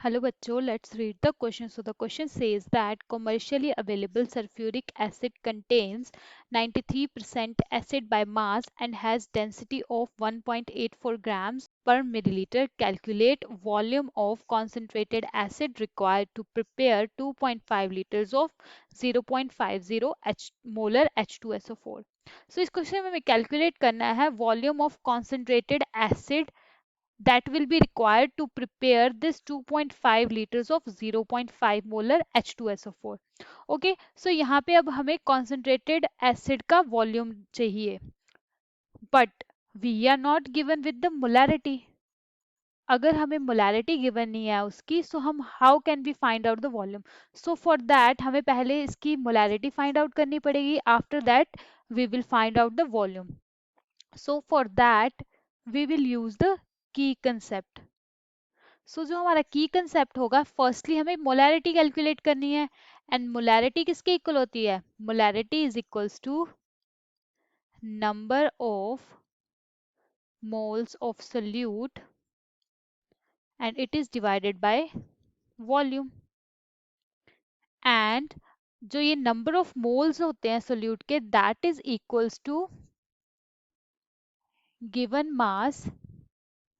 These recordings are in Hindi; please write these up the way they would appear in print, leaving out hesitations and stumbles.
Hello bachcho, let's read the question. So the question says that commercially available sulfuric acid contains 93% acid by mass and has density of 1.84 grams per milliliter. Calculate volume of concentrated acid required to prepare 2.5 liters of 0.50 molar H2SO4. So इस क्वेश्चन में हमें कैलकुलेट करना है volume of concentrated acid that will be required to prepare this 2.5 liters of 0.5 molar H2SO4. Okay, so यहाँ पे अब हमें concentrated acid का volume चाहिए, but we are not given with the molarity. अगर हमें मोलैरिटी गिवन नहीं है उसकी, सो हम how can we find out the volume? So for that हमें पहले इसकी मोलैरिटी फाइंड आउट करनी पड़ेगी, after that we will find out the volume. So for that we will use the key concept. So जो हमारा की कंसेप्ट होगा, फर्स्टली हमें मोलैरिटी कैलकुलेट करनी है. एंड मोलैरिटी किसके इक्वल होती है? Molarity is equals to number of moles of solute and it is divided by volume. And जो ये नंबर ऑफ मोल्स होते हैं सोल्यूट के, that is equals to given mass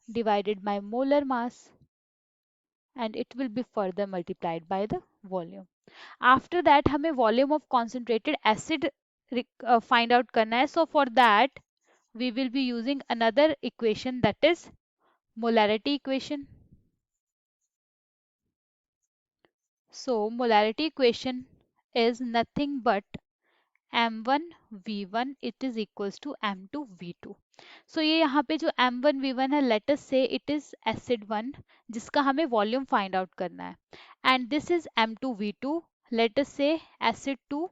divided by molar mass, and it will be further multiplied by the volume. After that हमें volume of concentrated acid find out करना है. So for that we will be using another equation, that is molarity equation. So molarity equation is nothing but m1 v1 it is equals to m2 v2. So ये यहाँ पे जो m1 v1 है, let us say it is acid 1 जिसका हमें वॉल्यूम फाइंड आउट करना है. And this is m2 v2, let us say acid 2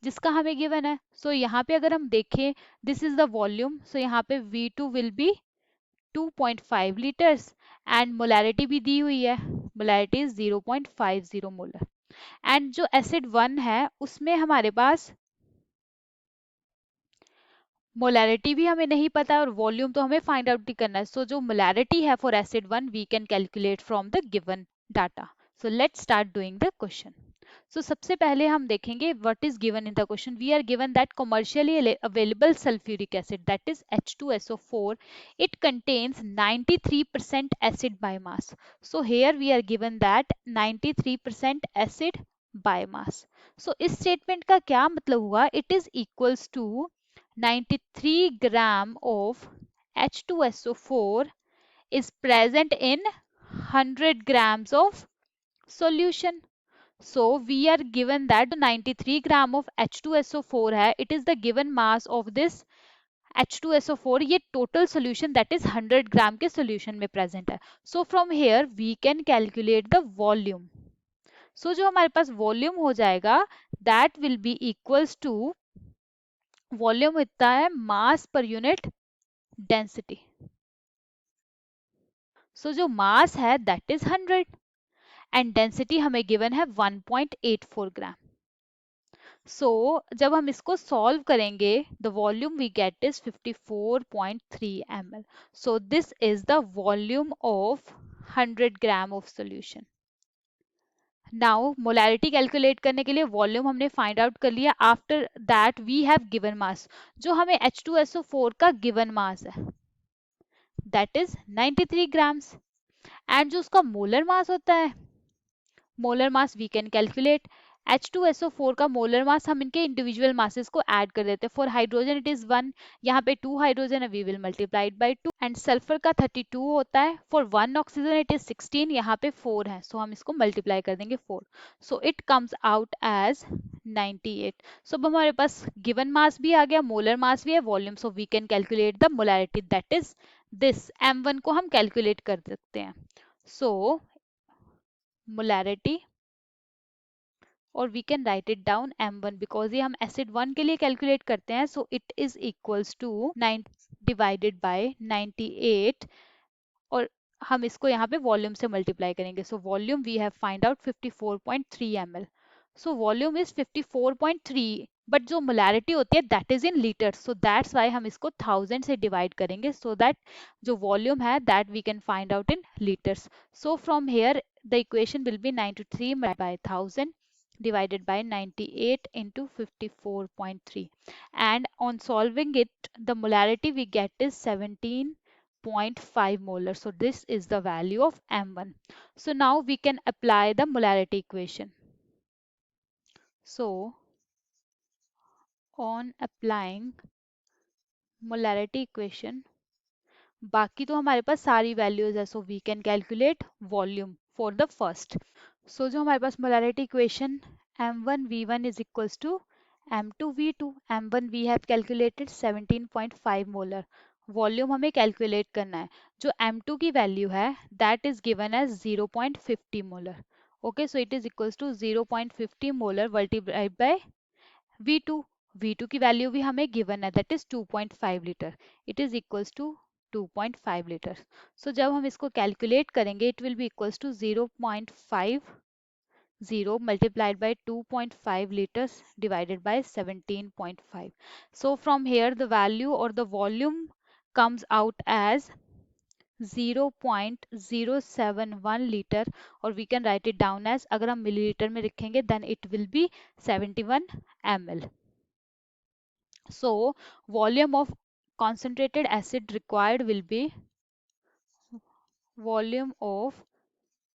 जिसका हमें गिवन है. सो यहाँ पे अगर हम देखें, दिस इज द वॉल्यूम. सो यहाँ पे v2 will be 2.5 litres and molarity भी दी हुई है, मोलैरिटी इज 0.50 मोलर. एंड जो एसिड 1 है उसमें हमारे पास मोलैरिटी भी हमें नहीं पता और वॉल्यूम तो हमें फाइंड आउट ही करना है. सो जो मोलैरिटी है for acid 1 we can calculate from the given data. So let's start doing the question. So सबसे पहले हम देखेंगे what is given in the question. We are given that commercially available sulphuric acid that is H2SO4, it contains 93% acid by mass. So here we are given that 93% acid by mass. So इस स्टेटमेंट का क्या मतलब हुआ? It is equals to 93 gram of H2SO4 is present in 100 grams of solution. So we are given that 93 gram of H2SO4 है, it is the given mass of this H2SO4. ये total solution that is 100 gram के solution में present है. So from here we can calculate the volume. So जो हमारे पास volume हो जाएगा, that will be equals to volume इतना है मास पर यूनिट डेंसिटी. सो जो मास है दैट इज 100 एंड डेंसिटी हमें गिवन है 1.84 ग्राम. सो जब हम इसको सॉल्व करेंगे, the volume we get is 54.3 ml. So this is the volume of 100 gram of solution. Now molarity calculate करने के लिए वॉल्यूम हमने फाइंड आउट कर लिया. After that we have given mass, जो हमें H2SO4 का गिवन मास है दैट इज 93 ग्राम्स. एंड जो उसका मोलर मास होता है, molar mass we can calculate. H2SO4 का मोलर मास हम इनके इंडिविजुअल मासेस को ऐड कर देते हैं. फॉर हाइड्रोजन इट इज 1, यहाँ पे 2 हाइड्रोजन है, we will multiply it by 2. And sulphur का 32 होता है. फॉर 1 ऑक्सीजन इट इज 16, यहाँ पे 4 है, सो हम इसको मल्टीप्लाई कर देंगे 4. So it comes out as 98. So अब हमारे पास गिवन मास भी आ गया, मोलर मास भी है, volume. So we can calculate the molarity that is this m1 को हम कैलकुलेट कर सकते हैं. सो मोलैरिटी, और we can write it down m1 because ये हम एसिड 1 के लिए कैलकुलेट करते हैं. So it is equals to 9 divided by 98, और हम इसको यहाँ पे वॉल्यूम से मल्टीप्लाई करेंगे. So volume we have find out 54.3 ml. So volume is 54.3, but जो मोलैरिटी होती है that is in litres. So that's why हम इसको 1000 से डिवाइड करेंगे, सो दैट जो वॉल्यूम है that we can find out in litres. So from here the equation will be 93 by 1000 divided by 98 into 54.3, and on solving it the molarity we get is 17.5 molar. So this is the value of M1. So now we can apply the molarity equation. So on applying molarity equation, बाकी तो हमारे पास सारी वैल्यूज है, so we can calculate volume for the first. So जो हमारे पास molarity equation m1v1 is equals to m2v2. m1 we have calculated 17.5 molar. Volume हमें कैलकुलेट करना है. जो m2 की वैल्यू है that is given as 0.50 molar. Okay, so it is equals to 0.50 molar multiplied by V2. V2 की वैल्यू भी हमें गिवन है that is 2.5 litre. It is equals to 2.5 litre. So जब हम इसको कैलकुलेट करेंगे it will be equals to 0.50 multiplied by 2.5 liters divided by 17.5. So from here the value or the volume comes out as 0.071 liter, or we can write it down as, अगर हम मिलीलीटर में लिखेंगे then it will be 71 ml. So volume of concentrated acid required will be volume of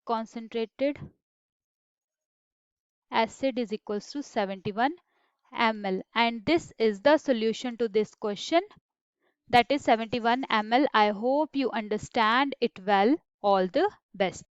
concentrated acid is equals to 71 ml, and this is the solution to this question, that is 71 ml. I hope you understand it well. All the best.